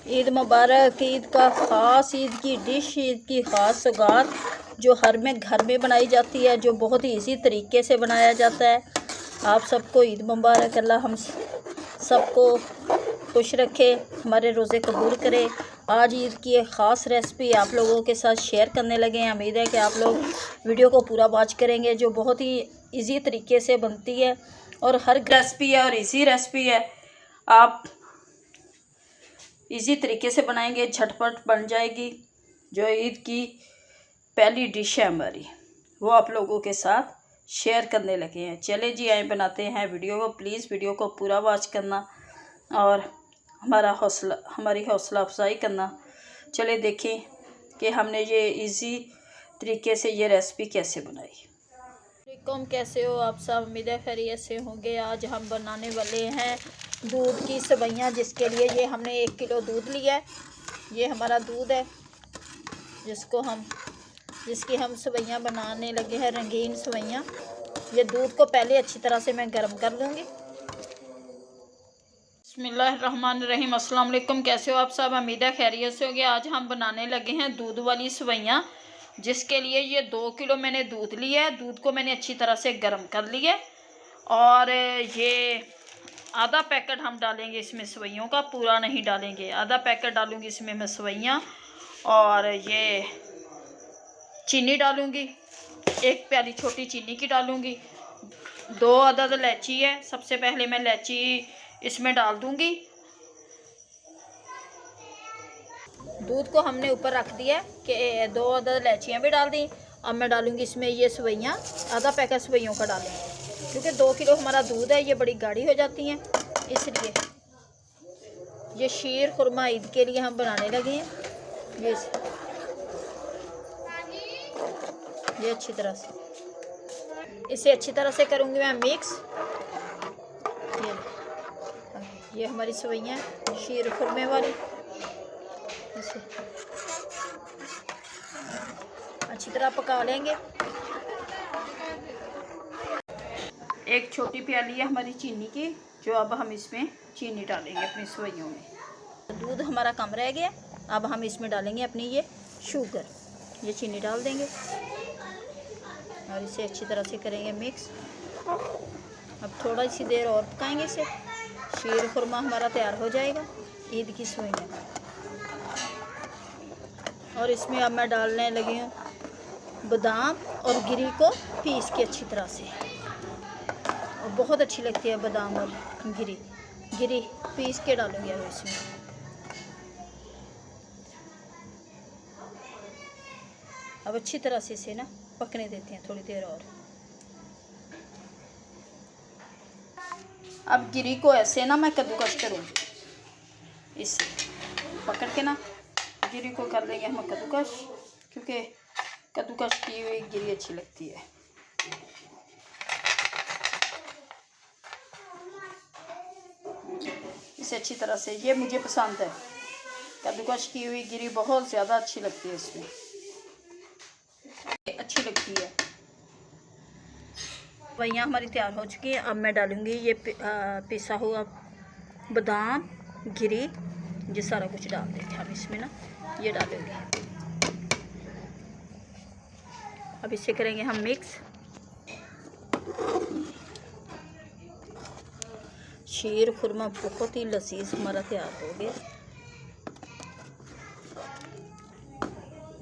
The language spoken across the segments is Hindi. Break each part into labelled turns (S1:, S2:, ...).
S1: ईद मुबारक। ईद का ख़ास, ईद की डिश, ईद की ख़ास सौगात जो हर में घर में बनाई जाती है, जो बहुत ही इजी तरीके से बनाया जाता है। आप सबको ईद मुबारक। अल्लाह हम सबको खुश रखे, हमारे रोज़े कबूल करे। आज ईद की एक ख़ास रेसिपी आप लोगों के साथ शेयर करने लगे हैं। उम्मीद है कि आप लोग वीडियो को पूरा वॉच करेंगे, जो बहुत ही इजी तरीके से बनती है और हर रेसिपी है और इजी रेसिपी है। आप इजी तरीके से बनाएंगे, झटपट बन जाएगी। जो ईद की पहली डिश है हमारी, वो आप लोगों के साथ शेयर करने लगे हैं। चले जी, आए बनाते हैं वीडियो को। प्लीज़ वीडियो को पूरा वॉच करना और हमारी हौसला अफजाई करना। चले देखें कि हमने ये इजी तरीके से ये रेसिपी कैसे बनाई। वालेकुम, कैसे हो आप सब? उम्मीद है खैरियत से होंगे। आज हम बनाने वाले हैं दूध की सेवइयाँ, जिसके लिए ये हमने 1 किलो दूध लिया है। ये हमारा दूध है जिसकी हम सेवइयाँ बनाने लगे हैं, रंगीन सेवइयाँ। ये दूध को पहले अच्छी तरह से मैं गर्म कर लूँगी। बिस्मिल्लाहिर्रहमानिर्रहीम। अस्सलाम वालेकुम, कैसे हो आप सब? उम्मीद है खैरियत से होंगे। आज हम बनाने लगे हैं दूध वाली सेवइयाँ, जिसके लिए ये 2 किलो मैंने दूध लिया है। दूध को मैंने अच्छी तरह से गर्म कर लिया और ये आधा पैकेट हम डालेंगे इसमें सेवइयों का, पूरा नहीं डालेंगे। आधा पैकेट डालूँगी इसमें मैं सेवइयाँ, और ये चीनी डालूँगी, 1 प्याली छोटी चीनी की डालूँगी। 2 अदद इलायची है। सबसे पहले मैं इलायची इसमें डाल दूँगी। दूध को हमने ऊपर रख दिया कि 2 अदद इलायचियाँ भी डाल दी। अब मैं डालूँगी इसमें ये सेवइयाँ, आधा पैकेट सेवइयों का डालेंगे, क्योंकि 2 किलो हमारा दूध है, ये बड़ी गाढ़ी हो जाती हैं, इसलिए। ये शीर खुरमा ईद के लिए हम बनाने लगे हैं। ये अच्छी तरह से, इसे अच्छी तरह से करूँगी मैं मिक्स। ये हमारी सेवइयाँ शीर खुरमे वाली, इसे अच्छी तरह पका लेंगे। 1 छोटी प्याली है हमारी चीनी की, जो अब हम इसमें चीनी डालेंगे अपनी सेवइयों में। दूध हमारा कम रह गया, अब हम इसमें डालेंगे अपनी ये शुगर। ये चीनी डाल देंगे और इसे अच्छी तरह से करेंगे मिक्स। अब थोड़ा सी देर और पकाएंगे इसे। शीर खुरमा हमारा तैयार हो जाएगा ईद की सेवइयाँ। और इसमें अब मैं डालने लगी हूँ बादाम और गिरी को पीस के अच्छी तरह से, और बहुत अच्छी लगती है बादाम और गिरी पीस के डालूंगी अब इसमें। अब अच्छी तरह से इसे ना पकने देते हैं थोड़ी देर और। अब गिरी को ऐसे ना मैं कद्दूकस करूँगी, इसे पकड़ के ना गिरी को कर लेंगे हम कद्दूकस, क्योंकि कद्दूकस की हुई गिरी अच्छी लगती है। इसे अच्छी तरह से, ये मुझे पसंद है, कद्दूकस की हुई गिरी बहुत ज़्यादा अच्छी लगती है, इसमें अच्छी लगती है। सेवइयाँ हमारी तैयार हो चुकी हैं। अब मैं डालूँगी ये पिसा हुआ बादाम, गिरी, ये सारा कुछ डाल देंगे हम इसमें ना, ये डालेंगे। अब इसे करेंगे हम मिक्स। शीर खुरमा बहुत ही लजीज हमारा तैयार हो गया।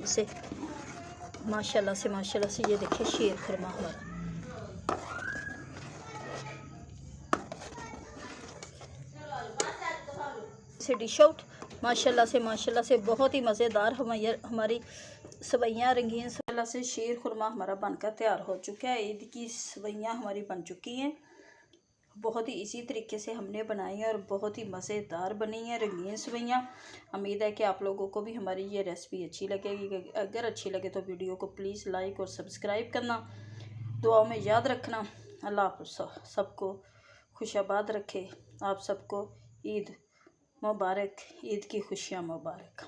S1: इसे माशाल्लाह से ये देखिए शीर खुरमा हमारा। इसे डिश आउट। माशाल्लाह से बहुत ही मज़ेदार हमारी सेवइयाँ रंगीन से शीर खुरमा हमारा बनकर तैयार हो चुका है। ईद की सेवइयाँ हमारी बन चुकी हैं। बहुत ही इसी तरीके से हमने बनाई है और बहुत ही मज़ेदार बनी है रंगीन सेवइयाँ। उम्मीद है कि आप लोगों को भी हमारी ये रेसिपी अच्छी लगेगी। अगर अच्छी लगे तो वीडियो को प्लीज़ लाइक और सब्सक्राइब करना, दुआओं में याद रखना। अल्लाह आप सबको खुशाबाद रखे। आप सबको ईद मुबारक, ईद की खुशियाँ मुबारक।